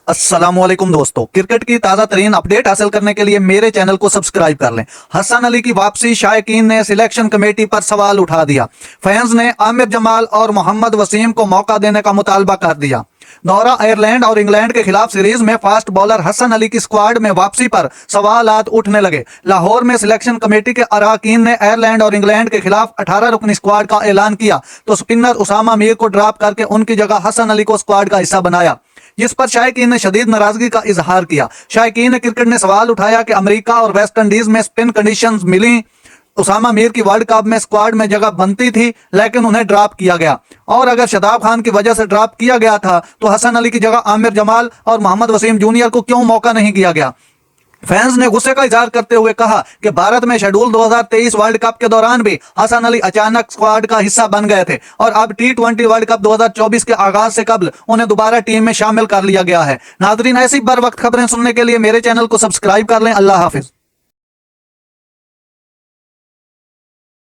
अस्सलामुअलैकुम दोस्तों, क्रिकेट की ताजा तरीन अपडेट हासिल करने के लिए मेरे चैनल को सब्सक्राइब कर लें। हसन अली की वापसी, शायकीन ने सिलेक्शन कमेटी पर सवाल उठा दिया। फैंस ने आमिर जमाल और मोहम्मद वसीम को मौका देने का मुतालबा कर दिया। दौरा आयरलैंड और इंग्लैंड के खिलाफ सीरीज में फास्ट बॉलर हसन अली की स्क्वाड में वापसी पर सवालात उठने लगे। लाहौर में सिलेक्शन कमेटी के अरकान ने आयरलैंड और इंग्लैंड के खिलाफ 18 रुकनी स्क्वाड का ऐलान किया तो स्पिनर उसामा मीर को ड्रॉप करके उनकी जगह हसन अली को स्क्वाड का हिस्सा बनाया, जिस पर शायकीन ने शदीद नाराजगी का इजहार किया। शायकीन क्रिकेट ने सवाल उठाया कि अमेरिका और वेस्ट इंडीज में स्पिन कंडीशंस मिली। उसामा मीर की वर्ल्ड कप में स्क्वाड में जगह बनती थी, लेकिन उन्हें ड्रॉप किया गया। और अगर शदाब खान की वजह से ड्रॉप किया गया था तो हसन अली की जगह आमिर जमाल और मोहम्मद वसीम जूनियर को क्यों मौका नहीं दिया गया। फैंस ने गुस्से का इजहार करते हुए कहा कि भारत में शेड्यूल 2023 वर्ल्ड कप के दौरान भी हसन अली अचानक स्क्वाड का हिस्सा बन गए थे और अब T20 वर्ल्ड कप 2024 के आगाज से कबल उन्हें दोबारा टीम में शामिल कर लिया गया है। नाजरीन, ऐसी बर वक्त खबरें सुनने के लिए मेरे चैनल को सब्सक्राइब कर लें। अल्लाह हाफिज।